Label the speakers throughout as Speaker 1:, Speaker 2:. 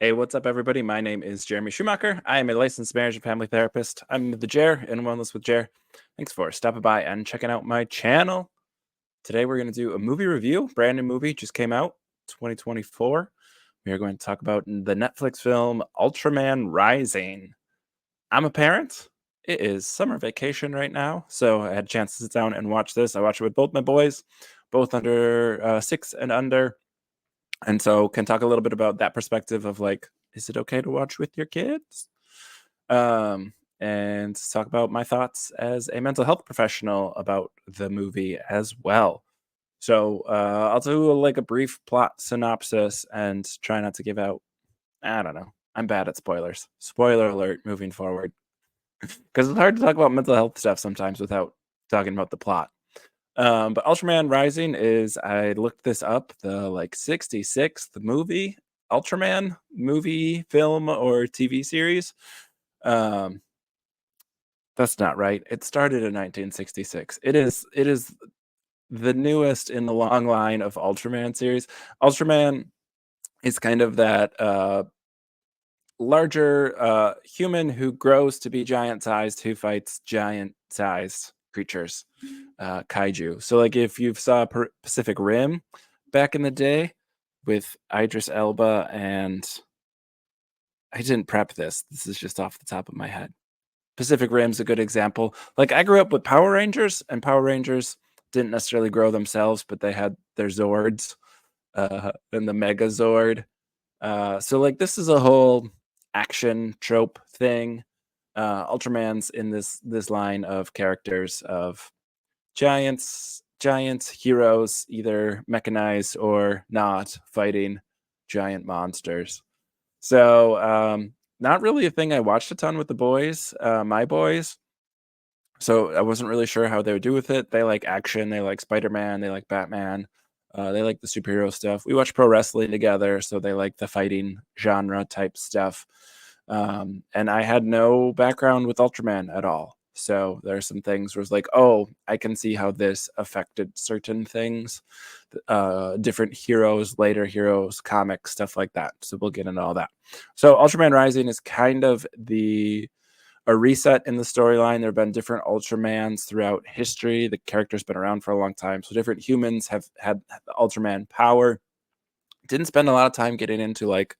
Speaker 1: Hey, what's up, everybody? My name is Jeremy Schumacher. I am a licensed marriage and family therapist. I'm the Jer in Wellness with Jer. Thanks for stopping by and checking out my channel. Today, we're going to do a movie review. Brand new movie just came out, 2024. We are going to talk about the Netflix film Ultraman Rising. I'm a parent. It is summer vacation right now, so I had a chance to sit down and watch this. I watched it with both my boys, both under 6 and under. And so can talk a little bit about that perspective of like, is it okay to watch with your kids? And talk about my thoughts as a mental health professional about the movie as well. So I'll do like a brief plot synopsis and try not to give out, I don't know. I'm bad at spoilers. Spoiler alert moving forward. Because it's hard to talk about mental health stuff sometimes without talking about the plot. But Ultraman Rising is, I looked this up, the like 66th movie, Ultraman movie, film, or TV series. That's not right. It started in 1966. It is the newest in the long line of Ultraman series. Ultraman is kind of that larger human who grows to be giant sized, who fights giant sized creatures, kaiju. So like if you saw Pacific Rim back in the day with Idris Elba, and I didn't prep this is just off the top of my head. Pacific Rim's a good example. Like I grew up with Power Rangers, and Power Rangers didn't necessarily grow themselves, but they had their Zords, and the Megazord. So like this is a whole action trope thing. Ultraman's in this line of characters of giant heroes, either mechanized or not, fighting giant monsters. So not really a thing I watched a ton with the boys, my boys. So I wasn't really sure how they would do with it. They like action, they like Spider-Man, they like Batman, they like the superhero stuff. We watch pro wrestling together, so they like the fighting genre type stuff. And I had no background with Ultraman at all. So there are some things where it's like, oh, I can see how this affected certain things, different heroes, later heroes, comics, stuff like that. So we'll get into all that. So Ultraman Rising is kind of a reset in the storyline. There have been different Ultramans throughout history. The character's been around for a long time. So different humans have had Ultraman power. Didn't spend a lot of time getting into like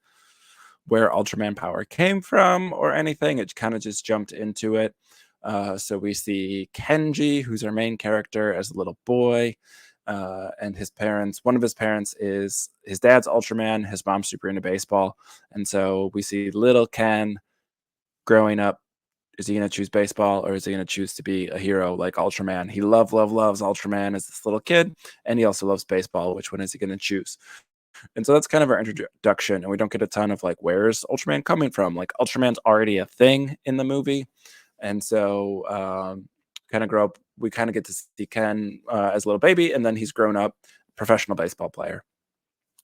Speaker 1: where Ultraman power came from or anything. It kind of just jumped into it. So we see Kenji, who's our main character, as a little boy. And his parents, one of his parents is his dad's Ultraman, his mom's super into baseball. And so we see little Ken growing up. Is he going to choose baseball, or is he going to choose to be a hero like Ultraman? He loves Ultraman as this little kid, and he also loves baseball. Which one is he going to choose? And so that's kind of our introduction, and we don't get a ton of like, where's Ultraman coming from? Like Ultraman's already a thing in the movie, and so kind of grow up. We kind of get to see Ken as a little baby, and then he's grown up, professional baseball player.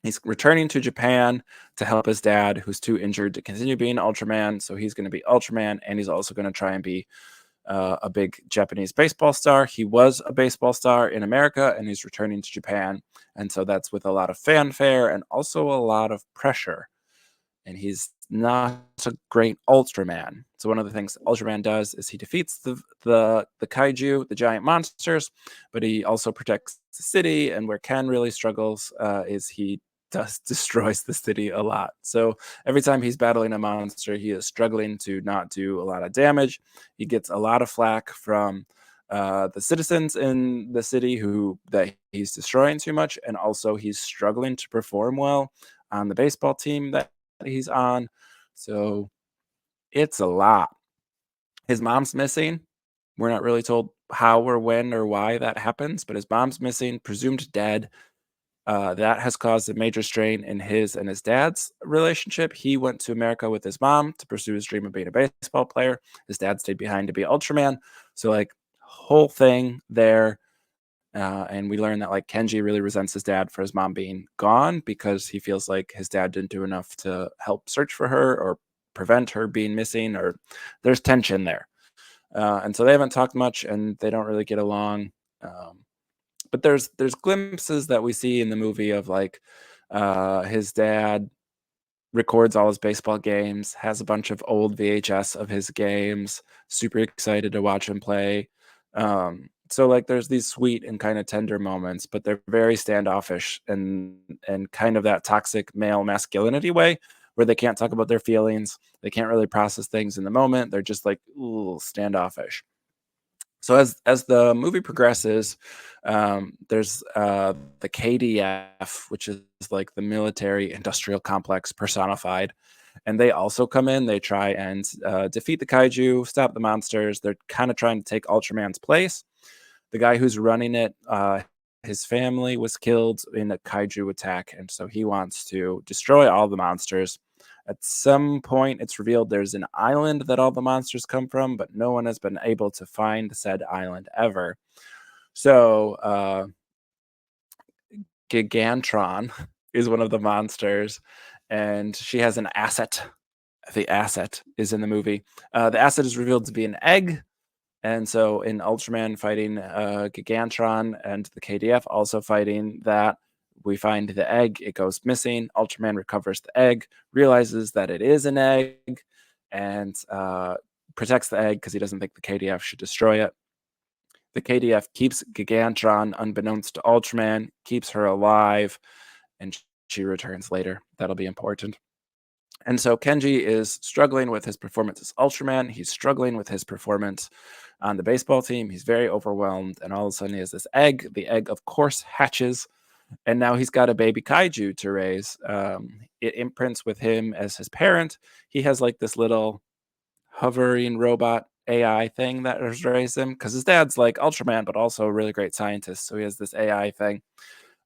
Speaker 1: He's returning to Japan to help his dad, who's too injured to continue being Ultraman. So he's going to be Ultraman, and he's also going to try and be a big Japanese baseball star. He was a baseball star in America, and he's returning to Japan. And so that's with a lot of fanfare and also a lot of pressure. And he's not a great Ultraman. So one of the things Ultraman does is he defeats the kaiju, the giant monsters, but he also protects the city. And where Ken really struggles is he destroys the city a lot. So every time he's battling a monster, he is struggling to not do a lot of damage. He gets a lot of flack from the citizens in the city who that he's destroying too much, and also he's struggling to perform well on the baseball team that he's on. So it's a lot. His mom's missing. We're not really told how or when or why that happens, but his mom's missing, presumed dead. That has caused a major strain in his and his dad's relationship. He went to America with his mom to pursue his dream of being a baseball player. His dad stayed behind to be Ultraman. So, like, whole thing there. And we learn that, like, Kenji really resents his dad for his mom being gone because he feels like his dad didn't do enough to help search for her or prevent her being missing, or there's tension there. And so they haven't talked much, and they don't really get along. But there's glimpses that we see in the movie of like his dad records all his baseball games, has a bunch of old VHS of his games, super excited to watch him play. So like there's these sweet and kind of tender moments, but they're very standoffish and kind of that toxic male masculinity way where they can't talk about their feelings, they can't really process things in the moment. They're just like ooh, standoffish. So as the movie progresses, there's the KDF, which is like the military industrial complex personified, and they also come in. They try and defeat the kaiju, stop the monsters. They're kind of trying to take Ultraman's place. The guy who's running it, his family was killed in a kaiju attack, and so he wants to destroy all the monsters. At some point, it's revealed there's an island that all the monsters come from, but no one has been able to find said island ever. So, Gigantron is one of the monsters, and she has an asset. The asset is in the movie. The asset is revealed to be an egg, and so in Ultraman fighting Gigantron and the KDF also fighting that, we find the egg, it goes missing. Ultraman recovers the egg, realizes that it is an egg, and protects the egg because he doesn't think the KDF should destroy it. The KDF keeps Gigantron unbeknownst to Ultraman, keeps her alive, and she returns later. That'll be important. And so Kenji is struggling with his performance as Ultraman. He's struggling with his performance on the baseball team. He's very overwhelmed. And all of a sudden, he has this egg. The egg, of course, hatches. And now he's got a baby kaiju to raise. It imprints with him as his parent. He has like this little hovering robot AI thing that has raised him because his dad's like Ultraman, but also a really great scientist. So he has this AI thing.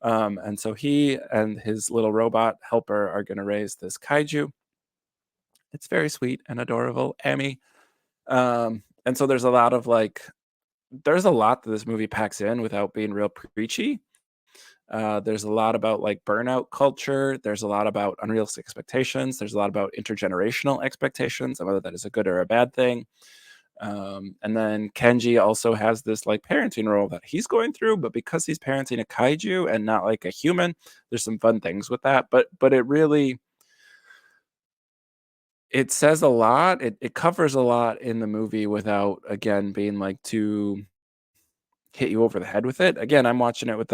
Speaker 1: And so he and his little robot helper are going to raise this kaiju. It's very sweet and adorable, Emmy. And so there's a lot of like there's a lot that this movie packs in without being real preachy. There's a lot about like burnout culture. There's a lot about unrealistic expectations. There's a lot about intergenerational expectations and whether that is a good or a bad thing. And then Kenji also has this like parenting role that he's going through, but because he's parenting a kaiju and not like a human, there's some fun things with that. But it really it says a lot. It covers a lot in the movie without again being like too hit you over the head with it. Again, I'm watching it with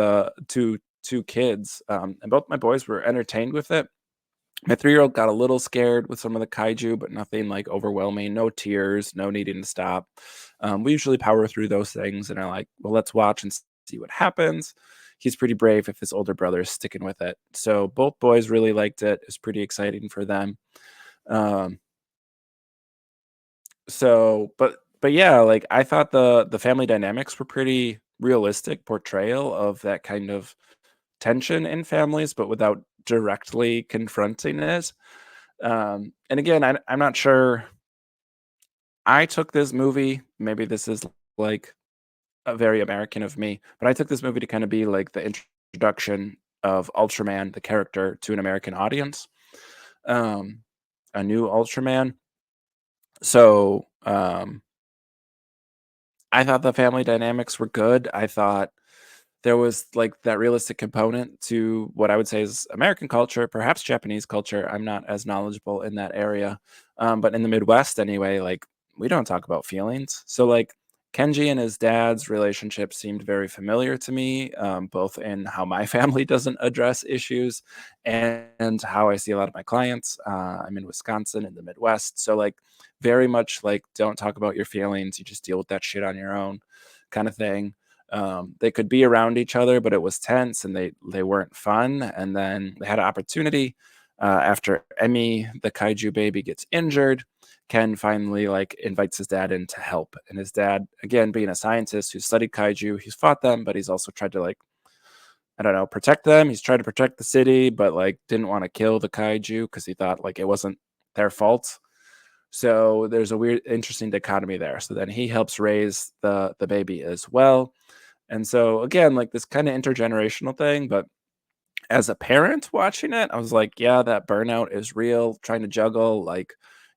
Speaker 1: two kids, and both my boys were entertained with it. My 3-year-old got a little scared with some of the kaiju, but nothing like overwhelming. No tears, no needing to stop. We usually power through those things, and are like, well, let's watch and see what happens. He's pretty brave if his older brother is sticking with it. So both boys really liked it. It was pretty exciting for them. Um, but yeah, like I thought the family dynamics were pretty realistic portrayal of that kind of tension in families, but without directly confronting it. And again, I'm not sure. I took this movie. Maybe this is like a very American of me, but I took this movie to kind of be like the introduction of Ultraman, the character, to an American audience. Um, a new Ultraman. So I thought the family dynamics were good. I thought there was like that realistic component to what I would say is American culture, perhaps Japanese culture. I'm not as knowledgeable in that area. But in the Midwest anyway, like we don't talk about feelings. So like Kenji and his dad's relationship seemed very familiar to me, both in how my family doesn't address issues and how I see a lot of my clients. I'm in Wisconsin in the Midwest. So like very much like don't talk about your feelings. You just deal with that shit on your own kind of thing. They could be around each other, but it was tense and they weren't fun. And then they had an opportunity after Emmy, the kaiju baby, gets injured. Ken finally like invites his dad in to help, and his dad, again being a scientist who studied kaiju, he's fought them, but he's also tried to like I don't know protect them. He's tried to protect the city, but like didn't want to kill the kaiju because he thought like it wasn't their fault. So there's a weird, interesting dichotomy there. So then he helps raise the baby as well. And so again, like this kind of intergenerational thing, but as a parent watching it, I was like, yeah, that burnout is real. Trying to juggle like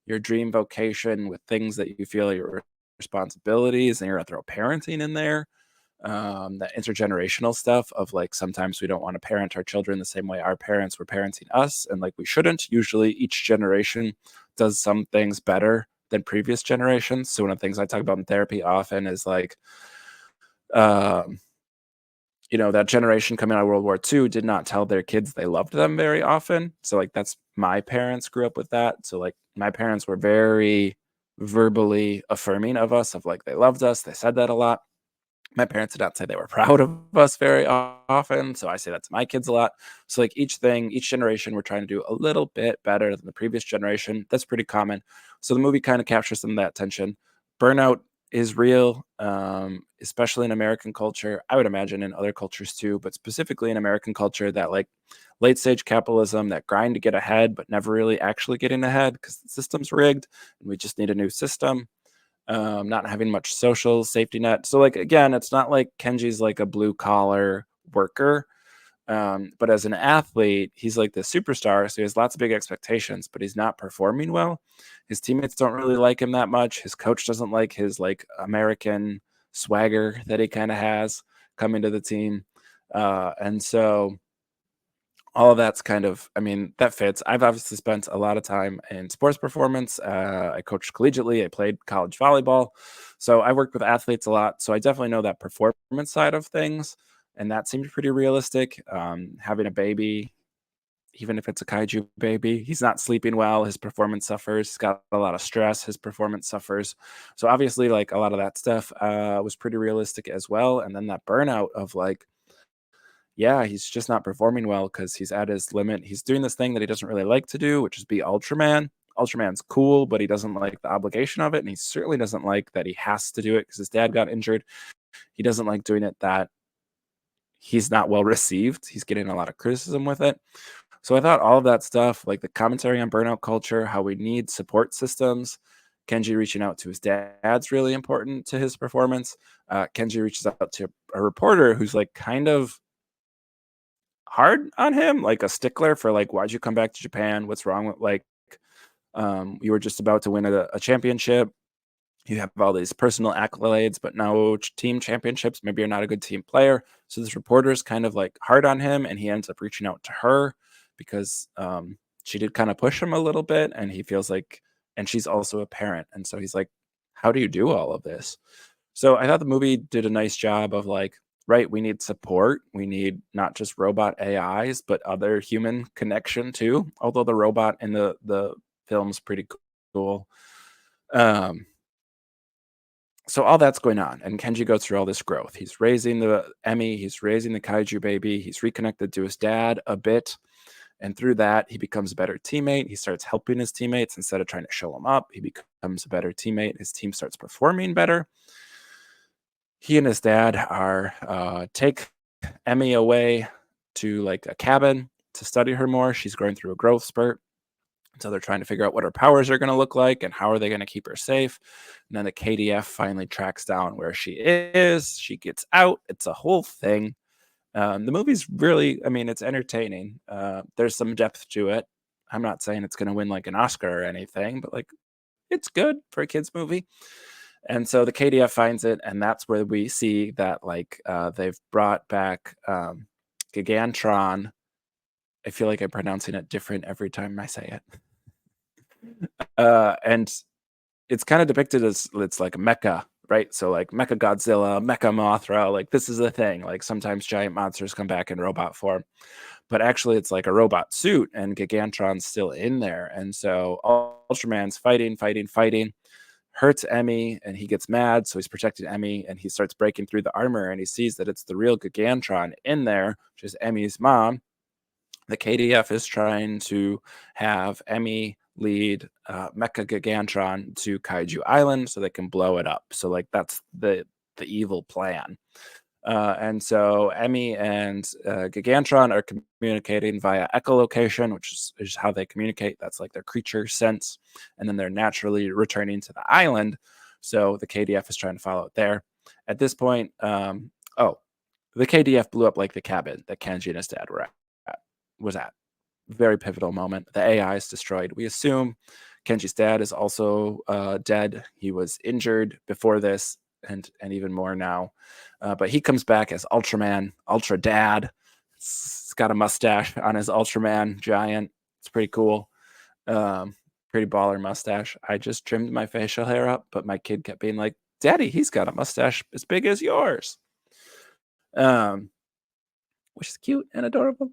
Speaker 1: your dream vocation with things that you feel are your responsibilities, and you're throw parenting in there. that intergenerational stuff of like sometimes we don't want to parent our children the same way our parents were parenting us, and like we shouldn't. Usually, each generation does some things better than previous generations. So one of the things I talk about in therapy often is like, um, that generation coming out of World War II did not tell their kids they loved them very often. So like that's my parents grew up with that. So like my parents were very verbally affirming of us, of like they loved us. They said that a lot. My parents did not say they were proud of us very often, so I say that to my kids a lot. So, like, each generation, we're trying to do a little bit better than the previous generation. That's pretty common. So the movie kind of captures some of that tension. Burnout is real, especially in American culture. I would imagine in other cultures too, but specifically in American culture, that like late stage capitalism, that grind to get ahead, but never really actually getting ahead because the system's rigged, and we just need a new system. Not having much social safety net. So like again, it's not like Kenji's like a blue collar worker. But as an athlete, he's like the superstar, so he has lots of big expectations, but he's not performing well. His teammates don't really like him that much. His coach doesn't like his like American swagger that he kind of has coming to the team. And so all of that's kind of, I mean, that fits. I've obviously spent a lot of time in sports performance. I coached collegiately, I played college volleyball. So I worked with athletes a lot. So I definitely know that performance side of things. And that seemed pretty realistic. Having a baby, even if it's a kaiju baby, he's not sleeping well. His performance suffers. He's got a lot of stress. His performance suffers. So obviously, like a lot of that stuff was pretty realistic as well. And then that burnout of like, yeah, he's just not performing well because he's at his limit. He's doing this thing that he doesn't really like to do, which is be Ultraman. Ultraman's cool, but he doesn't like the obligation of it, and he certainly doesn't like that he has to do it because his dad got injured. He doesn't like doing it that he's not well received. He's getting a lot of criticism with it. So I thought all of that stuff, like the commentary on burnout culture, how we need support systems, Kenji reaching out to his dad's really important to his performance. Kenji reaches out to a reporter who's like kind of hard on him, like a stickler for like, why'd you come back to Japan? What's wrong with like, you were just about to win a championship. You have all these personal accolades, but no team championships. Maybe you're not a good team player. So this reporter is kind of like hard on him, and he ends up reaching out to her because she did kind of push him a little bit, and he feels like, and she's also a parent, and so he's like, how do you do all of this? So I thought the movie did a nice job of like, right, we need support. We need not just robot AIs, but other human connection too. Although the robot in the film's pretty cool. Um, so all that's going on, and Kenji goes through all this growth. He's raising the Emmy, he's raising the kaiju baby, he's reconnected to his dad a bit, and through that, he becomes a better teammate. He starts helping his teammates instead of trying to show them up. He becomes a better teammate. His team starts performing better. He and his dad are take Emmy away to like a cabin to study her more. She's going through a growth spurt. So they're trying to figure out what her powers are going to look like and how are they going to keep her safe. And then the KDF finally tracks down where she is. She gets out. It's a whole thing. The movie's really, I mean, it's entertaining. There's some depth to it. I'm not saying it's going to win like an Oscar or anything, but like it's good for a kids movie. And so the KDF finds it, and that's where we see that like they've brought back Gigantron. I feel like I'm pronouncing it different every time I say it. And it's kind of depicted as it's like mecha, right? So like Mecha Godzilla, Mecha Mothra, like this is the thing. Like sometimes giant monsters come back in robot form, but actually it's like a robot suit, and Gigantron's still in there. And so Ultraman's fighting, hurts Emmy, and he gets mad, so he's protecting Emmy, and he starts breaking through the armor, and he sees that it's the real Gigantron in there, which is Emmy's mom. The KDF is trying to have Emmy lead Mecha Gigantron to Kaiju Island so they can blow it up. So like that's the evil plan. And so Emmy and Gigantron are communicating via echolocation, which is how they communicate. That's like their creature sense. And then they're naturally returning to the island. So the KDF is trying to follow it there. At this point, the KDF blew up like the cabin that Kenji and his dad was at. Very pivotal moment. The AI is destroyed. We assume Kenji's dad is also dead. He was injured before this. and even more now. But he comes back as Ultraman, Ultra Dad. He's got a mustache on his Ultraman giant. It's pretty cool. Um, Pretty baller mustache. I just trimmed my facial hair up, but my kid kept being like, "Daddy, he's got a mustache as big as yours," um, which is cute and adorable.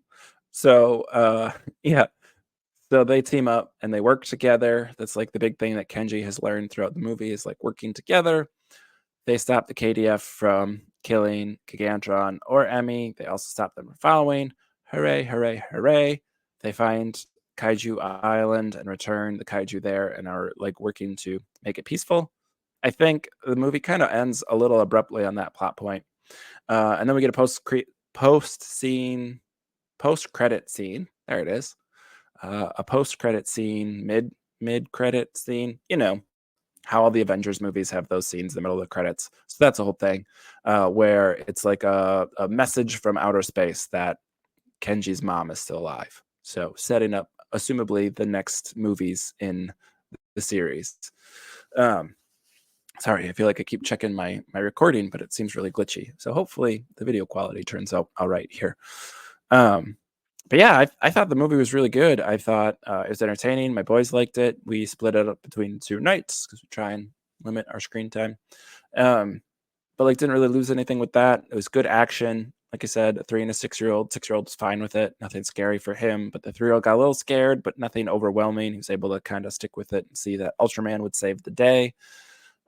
Speaker 1: So, yeah, so they team up and they work together. That's like the big thing that Kenji has learned throughout the movie is like working together. They stop the KDF from killing Gigantron or Emmy. They also stop them from following. Hooray, hooray, hooray. They find Kaiju Island and return the Kaiju there and are like working to make it peaceful. I think the movie kind of ends a little abruptly on that plot point. And then we get a post credit scene. There it is. A post credit scene, mid credit scene. You know, how all the Avengers movies have those scenes in the middle of the credits. So that's a whole thing where it's like a message from outer space that Kenji's mom is still alive. So setting up, assumably, the next movies in the series. Um, Sorry, I feel like I keep checking my recording, but it seems really glitchy. So hopefully the video quality turns out all right here. Um, but yeah, I thought the movie was really good. I thought it was entertaining. My boys liked it. We split it up between two nights because we try and limit our screen time. Um, but like, didn't really lose anything with that. It was good action. Like I said, a 3 and a 6 year old. 6 year old was fine with it. Nothing scary for him. But the 3 year old got a little scared, but nothing overwhelming. He was able to kind of stick with it and see that Ultraman would save the day.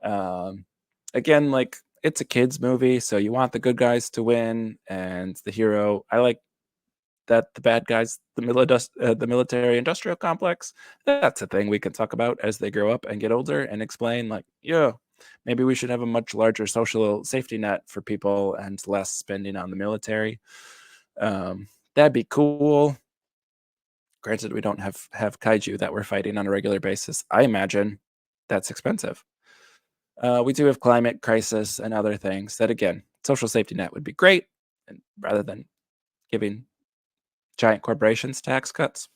Speaker 1: Um, Again, like it's a kids movie, so you want the good guys to win and the hero. I like that the bad guys, the military industrial complex, that's a thing we can talk about as they grow up and get older and explain, like, yeah, maybe we should have a much larger social safety net for people and less spending on the military. That'd be cool. Granted, we don't have kaiju that we're fighting on a regular basis. I imagine that's expensive. We do have climate crisis and other things that, again, social safety net would be great, and rather than giving giant corporations tax cuts.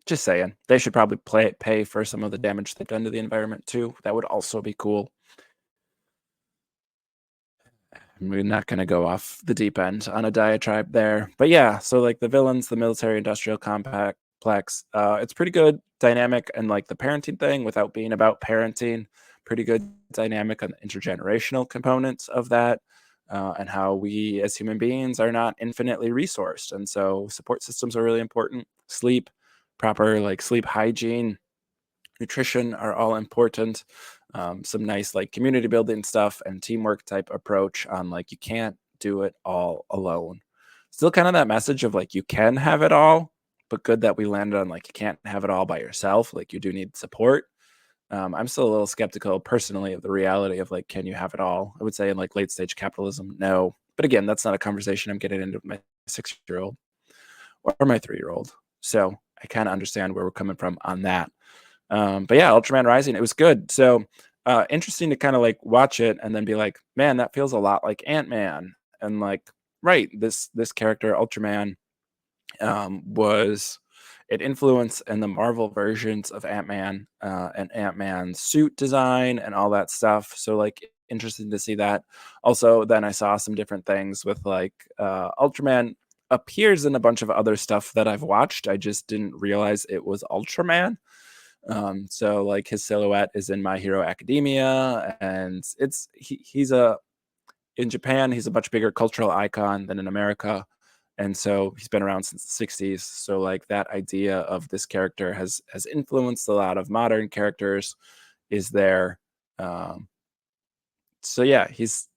Speaker 1: Just saying. They should probably pay for some of the damage they've done to the environment too. That would also be cool. We're not going to go off the deep end on a diatribe there. But yeah, so like the villains, the military industrial complex, it's pretty good dynamic and like the parenting thing without being about parenting, pretty good dynamic on the intergenerational components of that. And how we as human beings are not infinitely resourced. And so support systems are really important. Sleep, proper like sleep hygiene, nutrition are all important. Some nice like community building stuff and teamwork type approach on like you can't do it all alone. Still kind of that message of like you can have it all, but good that we landed on like you can't have it all by yourself. Like you do need support. I'm still a little skeptical personally of the reality of like, can you have it all? I would say in like late stage capitalism, no. But again, that's not a conversation I'm getting into with my 6 year old or my 3 year old. So I kind of understand where we're coming from on that. But yeah, Ultraman Rising, it was good. So interesting to kind of like watch it and then be like, man, that feels a lot like Ant-Man. And like, right, this character, Ultraman, was an influence in the Marvel versions of Ant-Man and Ant-Man's suit design and all that stuff. So like interesting to see that. Also, then I saw some different things with like Ultraman appears in a bunch of other stuff that I've watched. I just didn't realize it was Ultraman. So like his silhouette is in My Hero Academia, and he's a in Japan, he's a much bigger cultural icon than in America. And so he's been around since the 60s. So like that idea of this character has influenced a lot of modern characters is there. Um, so yeah, he's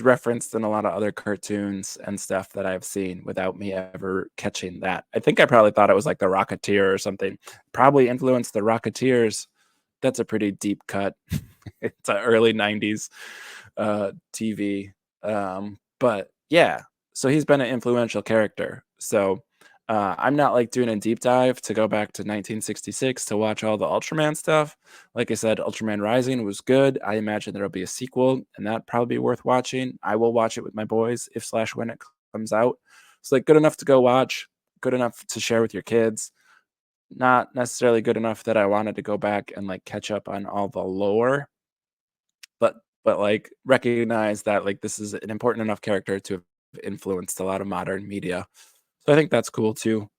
Speaker 1: referenced in a lot of other cartoons and stuff that I've seen without me ever catching that. I think I probably thought it was like the Rocketeer or something. Probably influenced the Rocketeers. That's a pretty deep cut. It's an early 90s TV. But yeah, so he's been an influential character. So I'm not like doing a deep dive to go back to 1966 to watch all the Ultraman stuff. Like I said, Ultraman Rising was good. I imagine there'll be a sequel, and that'd probably be worth watching. I will watch it with my boys if slash when it comes out. It's like good enough to go watch, good enough to share with your kids. Not necessarily good enough that I wanted to go back and like catch up on all the lore, but but like recognize that like this is an important enough character to have influenced a lot of modern media. So I think that's cool too.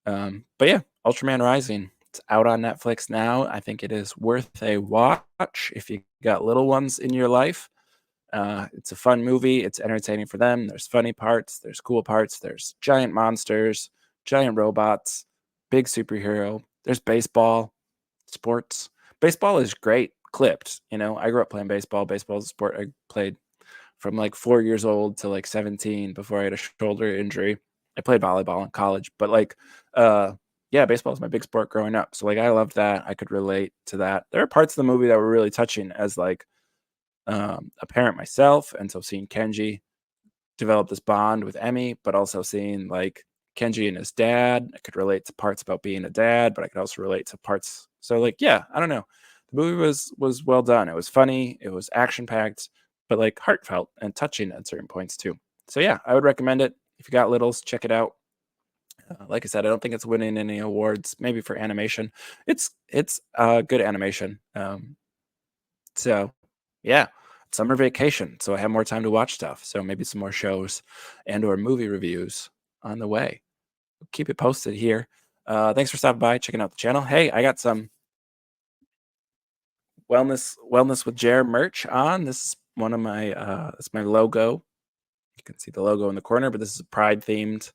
Speaker 1: But yeah, Ultraman Rising. It's out on Netflix now. I think it is worth a watch if you got little ones in your life. It's a fun movie. It's entertaining for them. There's funny parts. There's cool parts. There's giant monsters, giant robots, big superhero. There's baseball, sports. Baseball is great clipped. You know, I grew up playing baseball. Baseball is a sport I played from like 4 years old to like 17 before I had a shoulder injury. I played volleyball in college, but like, uh, yeah, baseball was my big sport growing up. So like, I loved that. I could relate to that. There are parts of the movie that were really touching as like a parent myself, and so seeing Kenji develop this bond with Emmy, but also seeing like Kenji and his dad. I could relate to parts about being a dad, but I could also relate to parts. So like, yeah, I don't know. The movie was well done. It was funny. It was action packed, but like heartfelt and touching at certain points too. So yeah, I would recommend it. If you got littles, check it out. Like I said, I don't think it's winning any awards. Maybe for animation, it's good animation. So yeah, summer vacation. So I have more time to watch stuff. So maybe some more shows and or movie reviews on the way. Keep it posted here. Thanks for stopping by, checking out the channel. Hey, I got some wellness with Jer merch on. This is one of my it's my logo. You can see the logo in the corner, but this is a Pride themed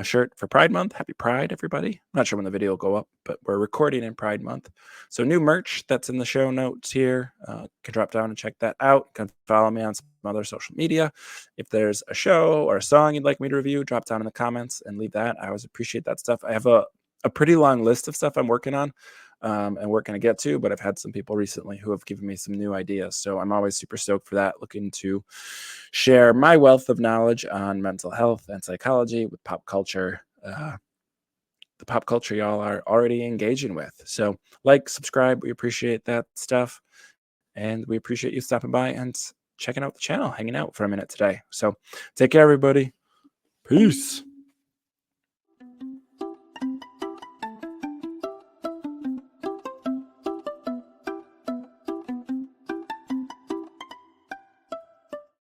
Speaker 1: shirt for Pride Month. Happy Pride, everybody. I'm not sure when the video will go up, but we're recording in Pride Month. So new merch that's in the show notes here. Can drop down and check that out. Can follow me on some other social media. If there's a show or a song you'd like me to review, drop down in the comments and leave that. I always appreciate that stuff. I have a pretty long list of stuff I'm working on and working to get to, but I've had some people recently who have given me some new ideas. So I'm always super stoked for that, looking to share my wealth of knowledge on mental health and psychology with pop culture, the pop culture y'all are already engaging with. So like, subscribe. We appreciate that stuff. And we appreciate you stopping by and checking out the channel, hanging out for a minute today. So take care, everybody. Peace.